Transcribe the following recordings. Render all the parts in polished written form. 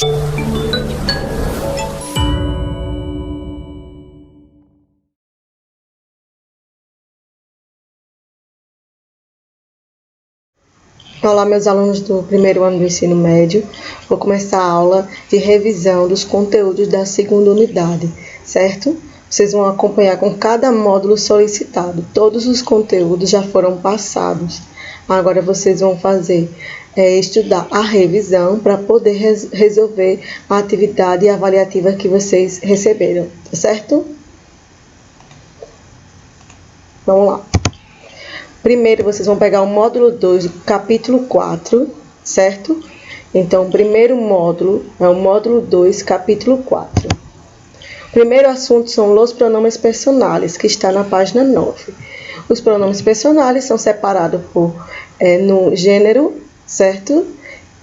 Olá, meus alunos do primeiro ano do ensino médio. Vou começar a aula de revisão dos conteúdos da segunda unidade, certo? Vocês vão acompanhar com cada módulo solicitado. Todos os conteúdos já foram passados. Agora vocês vão estudar a revisão para poder resolver a atividade avaliativa que vocês receberam, tá certo? Vamos lá. Primeiro, vocês vão pegar o módulo 2, capítulo 4, certo? Então, o primeiro módulo é o módulo 2, capítulo 4. O primeiro assunto são os pronomes personais, que está na página 9. Os pronomes personais são separados no gênero, certo?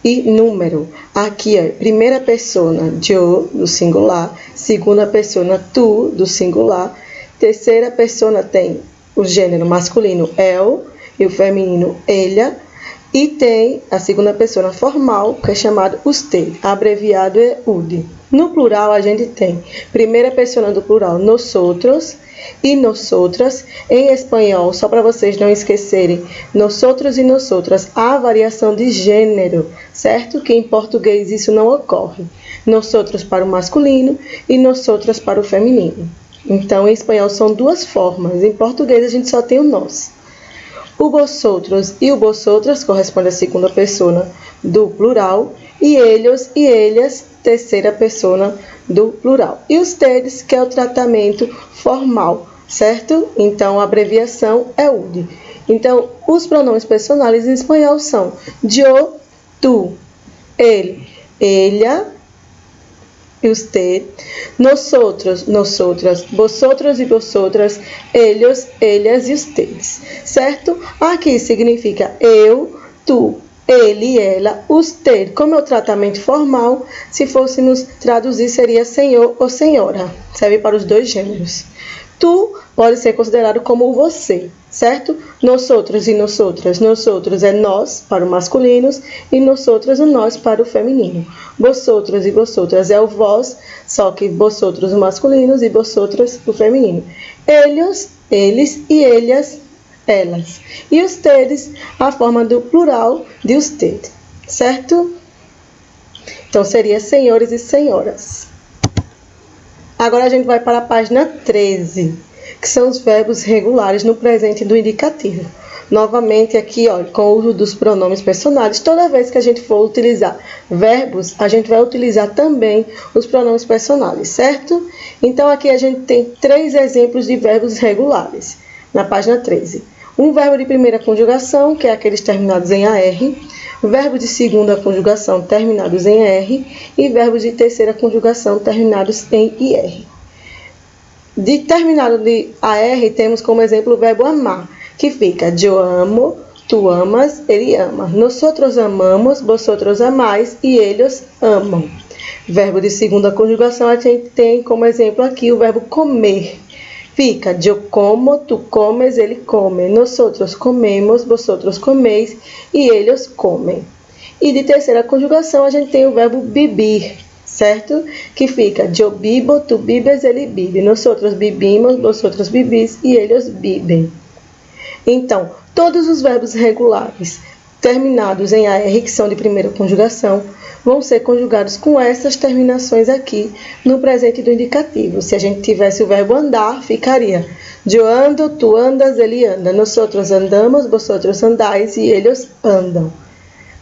E número. Aqui é primeira pessoa, yo, do singular. Segunda pessoa, tu, do singular. Terceira pessoa tem o gênero masculino, el, e o feminino, ella, e tem a segunda pessoa formal, que é chamado usted, abreviado é ud. No plural, a gente tem primeira pessoa do plural, nosotros e nosotras. Em espanhol, só para vocês não esquecerem, nosotros e nosotras, há variação de gênero, certo? Que em português isso não ocorre. Nosotros para o masculino e nosotras para o feminino. Então, em espanhol são duas formas. Em português, a gente só tem o nós. O vosotros e o vosotras corresponde à segunda pessoa do plural. E ellos e ellas, terceira pessoa do plural. E ustedes, que é o tratamento formal, certo? Então, a abreviação é ud. Então, os pronomes personais em espanhol são yo, tu, él, ella, usted, nosotros, nosotras, vosotros e vosotras, ellos, ellas e ustedes, certo? Aqui significa eu, tu, ele, ela, usted. Como é o tratamento formal, se fôssemos traduzir, seria senhor ou senhora. Serve para os dois gêneros. Tu pode ser considerado como você, certo? Nosotros e nosotras. Nosotros é nós para o masculino e nosotras o nós para o feminino. Vosotros e vosotras é o vós, só que vosotros o masculino e vosotras o feminino. Ellos, eles e ellas, elas. E ustedes, a forma do plural de usted, certo? Então, seria senhores e senhoras. Agora a gente vai para a página 13, que são os verbos regulares no presente do indicativo. Novamente aqui, ó, com o uso dos pronomes personais, toda vez que a gente for utilizar verbos, a gente vai utilizar também os pronomes personais, certo? Então aqui a gente tem 3 exemplos de verbos regulares, na página 13. Um verbo de primeira conjugação, que é aqueles terminados em AR, verbos de segunda conjugação terminados em R e verbos de terceira conjugação terminados em IR. De terminado de AR, temos como exemplo o verbo amar, que fica eu amo, tu amas, ele ama. Nosotros amamos, vosotros amais e eles amam. Verbo de segunda conjugação, a gente tem como exemplo aqui o verbo comer. Fica eu como, tu comes, ele come. Nosotros comemos, vosotros comeis e eles comem. E de terceira conjugação, a gente tem o verbo beber, certo? Que fica eu bibo, tu bibes, ele bibe. Nosotros bebimos, vosotros bebis e eles bebem. Então, todos os verbos regulares terminados em AR, que são de primeira conjugação, vão ser conjugados com essas terminações aqui no presente do indicativo. Se a gente tivesse o verbo andar, ficaria eu ando, tu andas, ele anda. Nosotros andamos, vosotros andais e eles andam.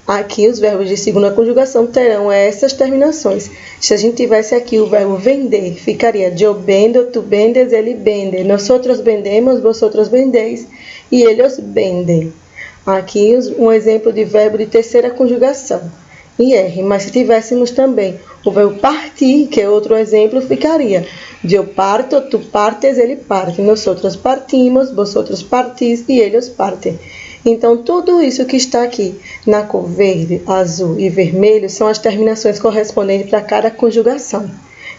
Aqui os verbos de segunda conjugação terão essas terminações. Se a gente tivesse aqui o verbo vender, ficaria eu vendo, tu vendes, ele vende. Nosotros vendemos, vosotros vendeis e eles vendem. Aqui um exemplo de verbo de terceira conjugação. IR, mas se tivéssemos também o verbo partir, que é outro exemplo, ficaria eu parto, tu partes, ele parte. Nosotros partimos, vosotros partis e eles partem. Então, tudo isso que está aqui na cor verde, azul e vermelho são as terminações correspondentes para cada conjugação.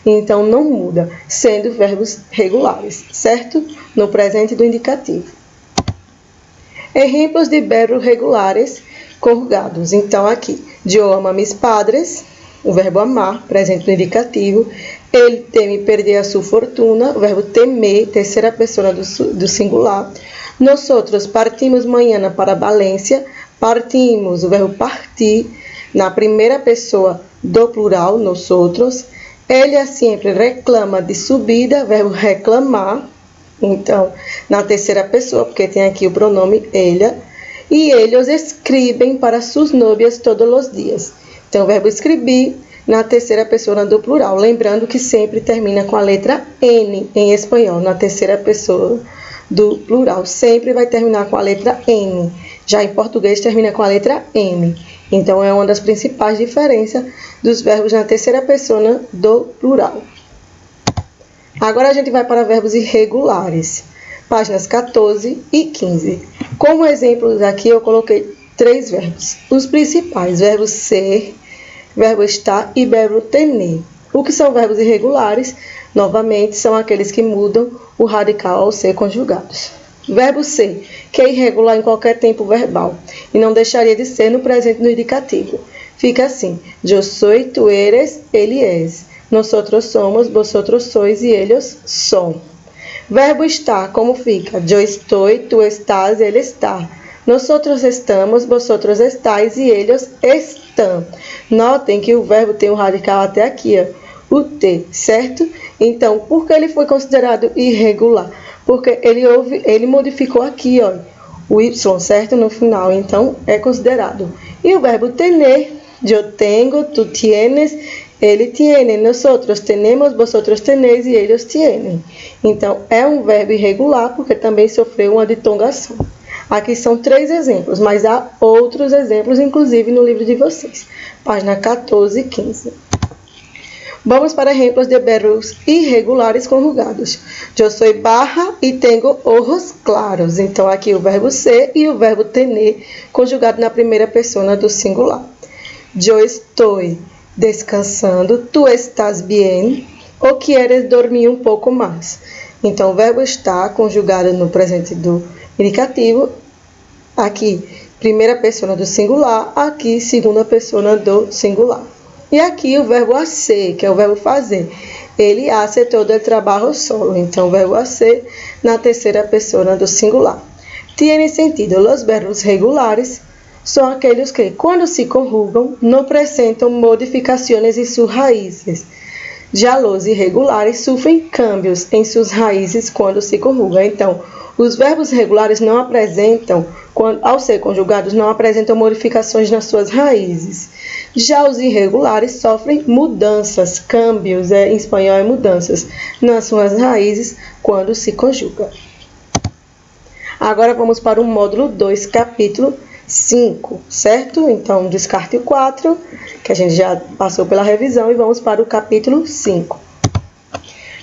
Então, não muda, sendo verbos regulares, certo? No presente do indicativo. Exemplos de verbos regulares conjugados. Então, aqui, eu amo a mis padres, o verbo amar, presente no indicativo. Ele teme perder a sua fortuna, o verbo temer, terceira pessoa do singular. Nós outros partimos manhã para Valência, partimos, o verbo partir, na primeira pessoa do plural, nós outros. Ela sempre reclama de subida, verbo reclamar, então, na terceira pessoa, porque tem aqui o pronome ela. E eles escrevem para suas novias todos os dias. Então, o verbo escrever na terceira pessoa do plural. Lembrando que sempre termina com a letra N em espanhol, na terceira pessoa do plural. Sempre vai terminar com a letra N. Já em português termina com a letra M. Então, é uma das principais diferenças dos verbos na terceira pessoa do plural. Agora a gente vai para verbos irregulares. Páginas 14 e 15. Como exemplos aqui eu coloquei 3 verbos. Os principais, verbo ser, verbo estar e verbo tener. O que são verbos irregulares? Novamente, são aqueles que mudam o radical ao ser conjugados. Verbo ser, que é irregular em qualquer tempo verbal e não deixaria de ser no presente no indicativo. Fica assim: eu sou, tu eres, ele és. Nosotros somos, vosotros sois e eles são. Verbo estar, como fica? Eu estou, tu estás, ele está. Nosotros estamos, vosotros estáis e eles estão. Notem que o verbo tem um radical até aqui, ó, o T, certo? Então, por que ele foi considerado irregular? Porque ele modificou aqui, ó, o Y, certo? No final, então é considerado. E o verbo tener, eu tenho, tu tienes, ele tiene, nosotros tenemos, vosotros tenéis e eles tienen. Então, é um verbo irregular porque também sofreu uma ditongação. Aqui são 3 exemplos, mas há outros exemplos, inclusive no livro de vocês. Página 14 e 15. Vamos para exemplos de verbos irregulares conjugados. Eu sou barra e tenho ojos claros. Então, aqui o verbo ser e o verbo tener, conjugado na primeira pessoa do singular. Eu estou descansando, tu estás bien, ou quieres dormir um pouco mais. Então, o verbo estar conjugado no presente do indicativo, aqui, primeira pessoa do singular, aqui, segunda pessoa do singular. E aqui o verbo hacer, que é o verbo fazer. Ele hace todo o trabalho solo. Então, o verbo hacer na terceira pessoa do singular. Tiene sentido. Os verbos regulares são aqueles que, quando se conjugam, não apresentam modificações em suas raízes. Já os irregulares sofrem cambios em suas raízes quando se conjugam. Então, os verbos regulares não apresentam, ao ser conjugados, não apresentam modificações nas suas raízes. Já os irregulares sofrem mudanças, cambios, em espanhol é mudanças, nas suas raízes quando se conjuga. Agora vamos para o módulo 2, capítulo 5, certo? Então, descarte o 4, que a gente já passou pela revisão, e vamos para o capítulo 5.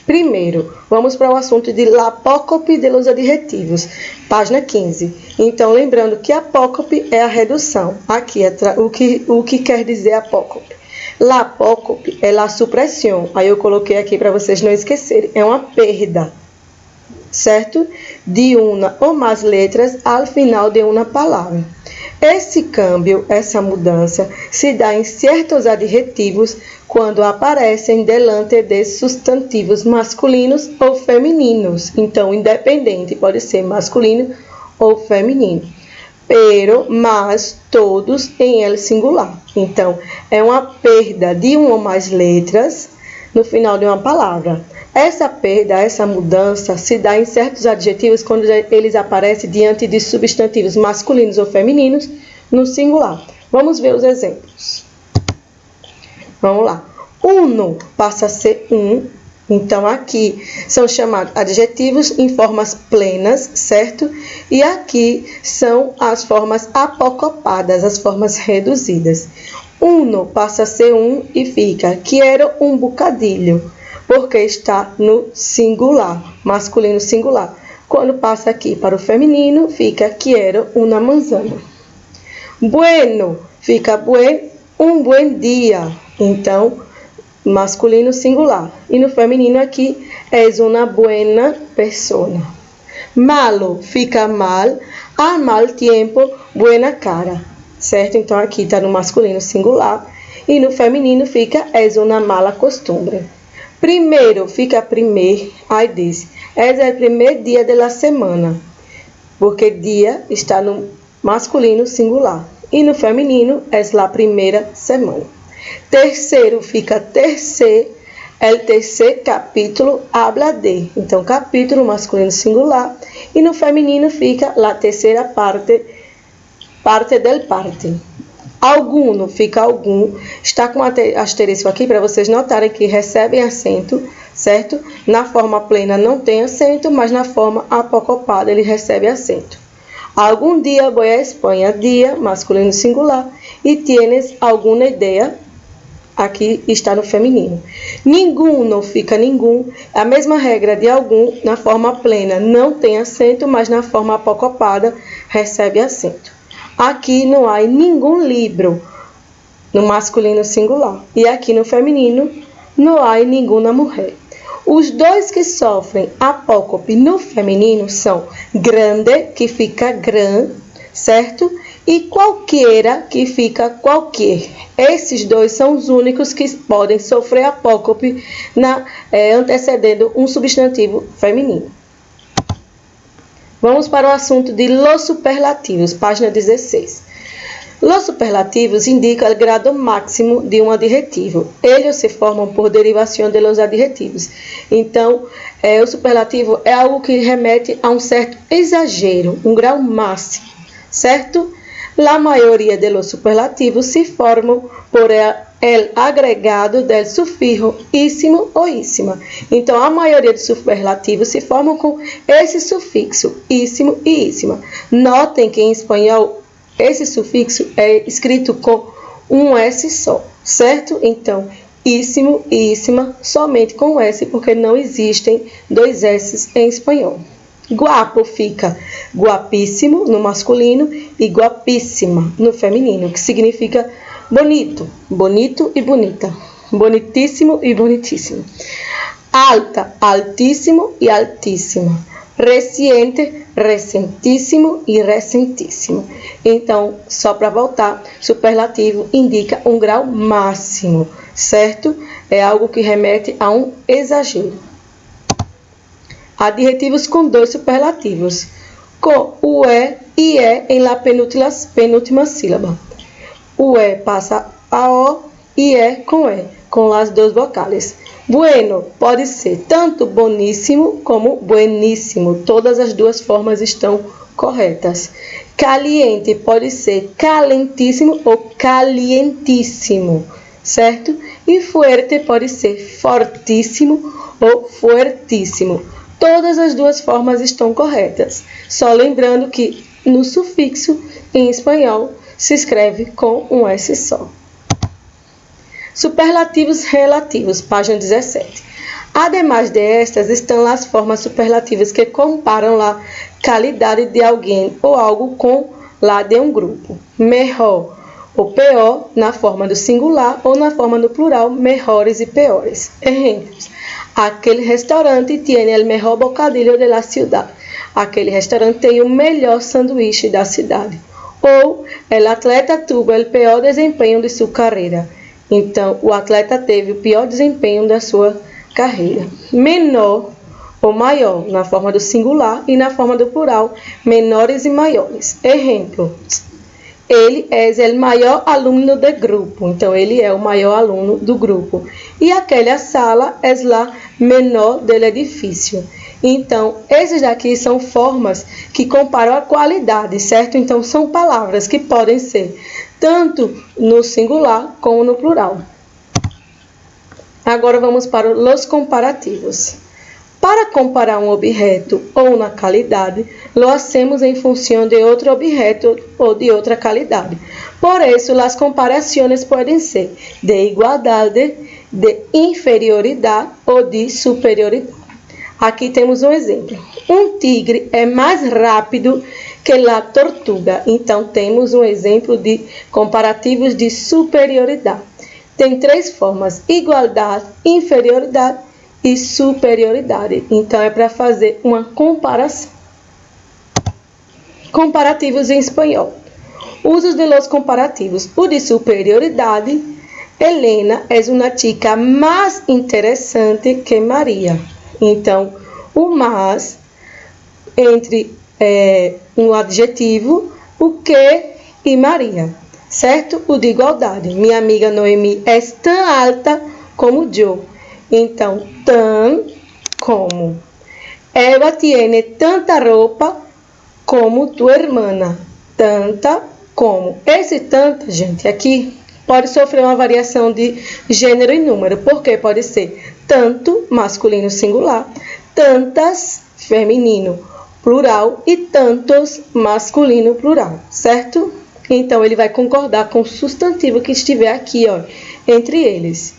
Primeiro, vamos para o assunto de l'apócope de los adjetivos, página 15. Então, lembrando que apócope é a redução. Aqui é o que quer dizer apócope. L'apócope é la supressão. Aí eu coloquei aqui para vocês não esquecerem. É uma perda, certo? De uma ou mais letras ao final de uma palavra. Esse câmbio, essa mudança, se dá em certos adjetivos quando aparecem delante de substantivos masculinos ou femininos. Então, independente, pode ser masculino ou feminino. Mas, todos em el singular. Então, é uma perda de uma ou mais letras no final de uma palavra. Essa perda, essa mudança, se dá em certos adjetivos quando eles aparecem diante de substantivos masculinos ou femininos no singular. Vamos ver os exemplos. Vamos lá. Uno passa a ser um. Então, aqui são chamados adjetivos em formas plenas, certo? E aqui são as formas apocopadas, as formas reduzidas. Uno passa a ser um e fica quiero um bocadilho, porque está no singular, masculino singular. Quando passa aqui para o feminino, fica quiero una manzana. Bueno, fica um buen dia. Então, masculino singular. E no feminino aqui, és una buena persona. Malo, fica mal, a mal tiempo, buena cara. Certo? Então, aqui está no masculino singular. E no feminino fica es una mala costumbre. Primeiro fica primeiro, aí diz, es el primer dia de la semana, porque dia está no masculino singular. E no feminino es la primeira semana. Terceiro fica terceiro, el tercer capítulo habla de. Então, capítulo masculino singular. E no feminino fica la terceira parte, parte del parte. Alguno fica algum. Está com asterisco aqui para vocês notarem que recebem acento, certo? Na forma plena não tem acento, mas na forma apocopada ele recebe acento. Algum dia voy a Espanha, dia, masculino singular. E tienes alguma ideia? Aqui está no feminino. Ninguno fica nenhum. A mesma regra de algum, na forma plena não tem acento, mas na forma apocopada recebe acento. Aqui não há nenhum livro no masculino singular. E aqui no feminino não há nenhuma mulher. Os dois que sofrem apócope no feminino são grande, que fica gran, certo? E qualquer, que fica qualquer. Esses dois são os únicos que podem sofrer apócope antecedendo um substantivo feminino. Vamos para o assunto de los superlativos, página 16. Los superlativos indicam o grado máximo de um adjetivo. Eles se formam por derivação de los adjetivos. Então, o superlativo é algo que remete a um certo exagero, um grau máximo, certo? La maioria de los superlativos se formam por el agregado del sufijo íssimo ou íssima. Então, a maioria dos superlativos se formam com esse sufixo, íssimo e íssima. Notem que em espanhol esse sufixo é escrito com um S só, certo? Então, íssimo e íssima somente com S, porque não existem dois S em espanhol. Guapo fica guapíssimo no masculino e guapíssima no feminino, que significa bonito, bonito e bonita, bonitíssimo e bonitíssimo. Alta, altíssimo e altíssima. Reciente, recentíssimo e recentíssimo. Então, só para voltar, superlativo indica um grau máximo, certo? É algo que remete a um exagero. Adjetivos com dois superlativos, com o e em la penúltima sílaba. O passa a o e com as duas vocais. Bueno pode ser tanto boníssimo como bueníssimo. Todas as duas formas estão corretas. Caliente pode ser calentíssimo ou calientíssimo, certo? E fuerte pode ser fortíssimo ou fuertíssimo. Todas as duas formas estão corretas. Só lembrando que no sufixo, em espanhol, se escreve com um S só. Superlativos relativos, página 17. Ademais de estas, estão as formas superlativas que comparam a qualidade de alguém ou algo com a de um grupo. Melhor ou pior na forma do singular ou na forma do plural, melhores e piores. Exemplos. Aquele restaurante tem o melhor bocadilho da cidade. Aquele restaurante tem o melhor sanduíche da cidade. Ou, o atleta tuvo o pior desempenho de sua carreira. Então, o atleta teve o pior desempenho da sua carreira. Menor ou maior, na forma do singular e na forma do plural, menores e maiores. Exemplo. Ele é o maior aluno do grupo. Então, ele é o maior aluno do grupo. E aquela sala é a menor do edifício. Então, esses daqui são formas que comparam a qualidade, certo? Então, são palavras que podem ser tanto no singular como no plural. Agora, vamos para os comparativos. Para comparar um objeto ou uma qualidade, lo hacemos em função de outro objeto ou de outra qualidade. Por isso, as comparações podem ser de igualdade, de inferioridade ou de superioridade. Aqui temos um exemplo. Um tigre é mais rápido que a tortuga. Então, temos um exemplo de comparativos de superioridade. Tem três formas: igualdade, inferioridade e superioridade. Então, é para fazer uma comparação. Comparativos em espanhol. Usos de los comparativos. O de superioridade Helena é uma chica mais interessante que Maria. Então, o mais entre um adjetivo, o que e Maria, certo? O de igualdade. Minha amiga Noemi é tão alta como eu. Então, tan como. Ela tiene tanta roupa como tua irmã. Tanta como. Esse tanta, gente, aqui pode sofrer uma variação de gênero e número, porque pode ser tanto masculino singular, tantas feminino plural e tantos masculino plural, certo? Então, ele vai concordar com o substantivo que estiver aqui, ó, entre eles.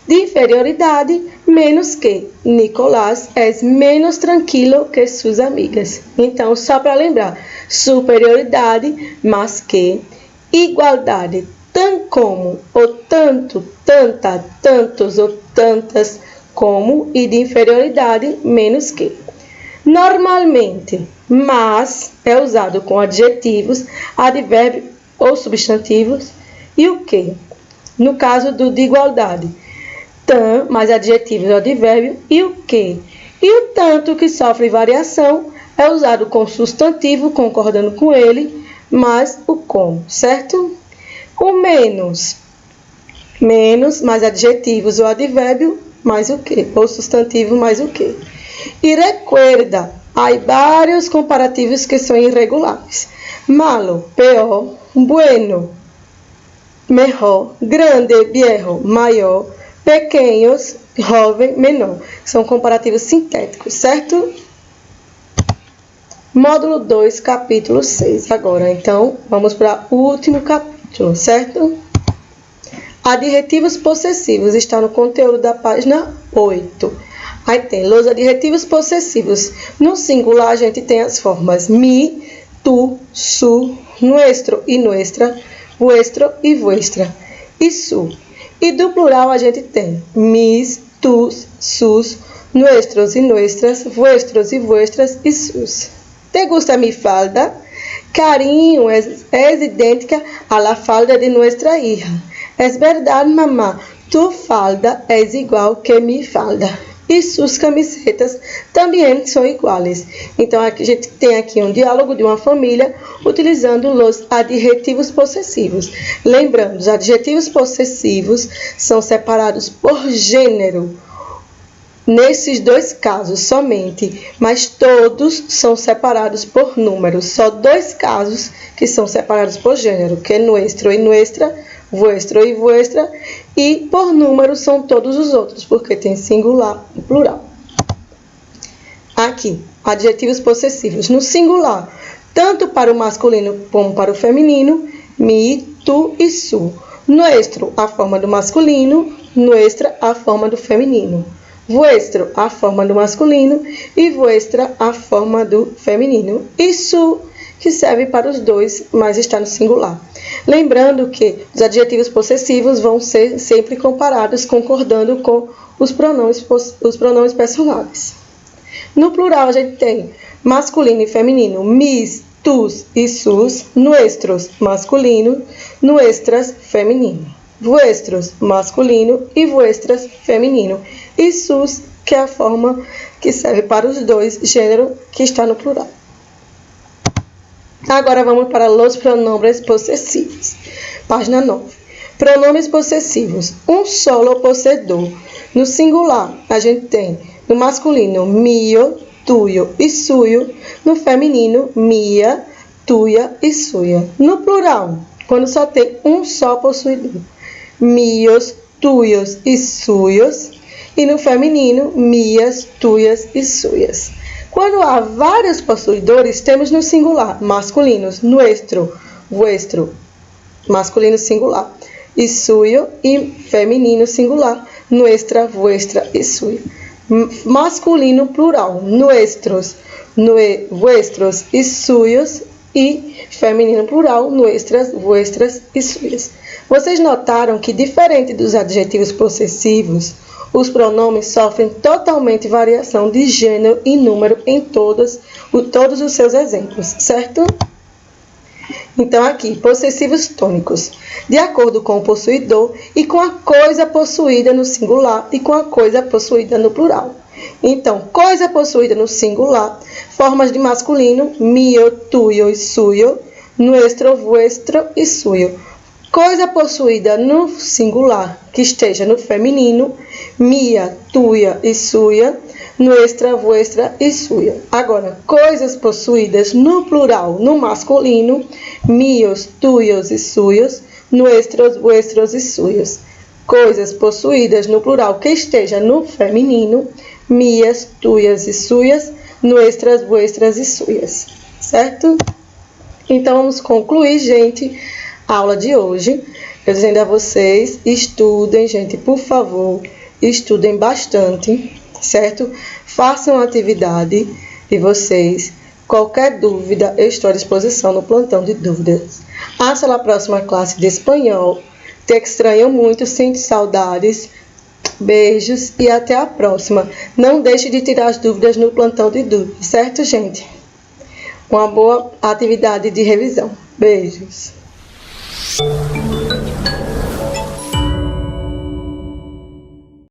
De inferioridade, menos que. Nicolás é menos tranquilo que suas amigas. Então, só para lembrar, superioridade, mais que. Igualdade, tão como, ou tanto, tanta, tantos ou tantas como. E de inferioridade, menos que. Normalmente, mas é usado com adjetivos, advérbios ou substantivos. E o que? No caso do de igualdade, tan, mais adjetivos ou advérbio, e o que? E o tanto, que sofre variação, é usado com substantivo, concordando com ele, mais o como, certo? O menos, mais adjetivos ou advérbio, mais o que? Ou substantivo, mais o que? E recuerda, há vários comparativos que são irregulares. Malo, peor, bueno, mejor, grande, viejo, maior, pequenos, jovem, menor. São comparativos sintéticos, certo? Módulo 2, capítulo 6. Agora, então, vamos para o último capítulo, certo? Adjetivos possessivos está no conteúdo da página 8. Aí tem os adjetivos possessivos. No singular, a gente tem as formas mi, tu, su, nuestro e nuestra, vuestro e vuestra, e su. E do plural, a gente tem mis, tus, sus, nuestros e nuestras, vuestros e vuestras e sus. ¿Te gusta mi falda? Carinho es idêntica a la falda de nuestra hija. Es verdad, mamá, tu falda es igual que mi falda. E suas camisetas também são iguais. Então, aqui, a gente tem aqui um diálogo de uma família utilizando os adjetivos possessivos. Lembrando, os adjetivos possessivos são separados por gênero. Nesses dois casos somente, mas todos são separados por número. Só dois casos que são separados por gênero, que é nuestro e nuestra, vuestro e vuestra, e por número são todos os outros, porque tem singular e plural. Aqui, adjetivos possessivos. No singular, tanto para o masculino como para o feminino, mi, tu e su. Nuestro, a forma do masculino, nuestra, a forma do feminino. Vuestro, a forma do masculino, e vuestra, a forma do feminino. E su, que serve para os dois, mas está no singular. Lembrando que os adjetivos possessivos vão ser sempre comparados, concordando com os pronomes personais. No plural, a gente tem masculino e feminino, mis, tus e sus, nuestros, masculino, nuestras, feminino. Vuestros, masculino, e vuestras, feminino. E sus, que é a forma que serve para os dois, gênero, que está no plural. Agora vamos para os pronombres possessivos. Página 9. Pronomes possessivos. Um solo possedor. No singular, a gente tem no masculino, mio, tuyo e suyo. No feminino, mia, tuya e suya. No plural, quando só tem um só possuidor, mios, tuyos e suyos. E no feminino, mias, tuyas e suyas. Quando há vários possuidores, temos no singular, masculinos, nuestro, vuestro, masculino singular, e suyo, e feminino singular, nuestra, vuestra e suya. Masculino plural, nuestros, vuestros e suyos, e feminino plural, nuestras, vuestras e suyas. Vocês notaram que, diferente dos adjetivos possessivos, os pronomes sofrem totalmente variação de gênero e número em todos os seus exemplos, certo? Então, aqui, possessivos tônicos, de acordo com o possuidor e com a coisa possuída no singular e com a coisa possuída no plural. Então, coisa possuída no singular, formas de masculino, mio, tuyo e suyo, nuestro, vuestro e suyo. Coisa possuída no singular, que esteja no feminino, mia, tuya e suya, nuestra, vuestra e suya. Agora, coisas possuídas no plural, no masculino, mios, tuyos e suyos, nuestros, vuestros e suyos. Coisas possuídas no plural que esteja no feminino, mias, tuyas e suyas, nuestras, vuestras e suyas. Certo? Então, vamos concluir, gente, a aula de hoje. Eu dizendo a vocês, estudem, gente, por favor, estudem bastante, certo? Façam a atividade de vocês. Qualquer dúvida, eu estou à disposição no plantão de dúvidas. Hasta la próxima classe de espanhol. Te extraño muito, sinto saudades. Beijos e até a próxima. Não deixe de tirar as dúvidas no plantão de dúvidas, certo, gente? Uma boa atividade de revisão. Beijos.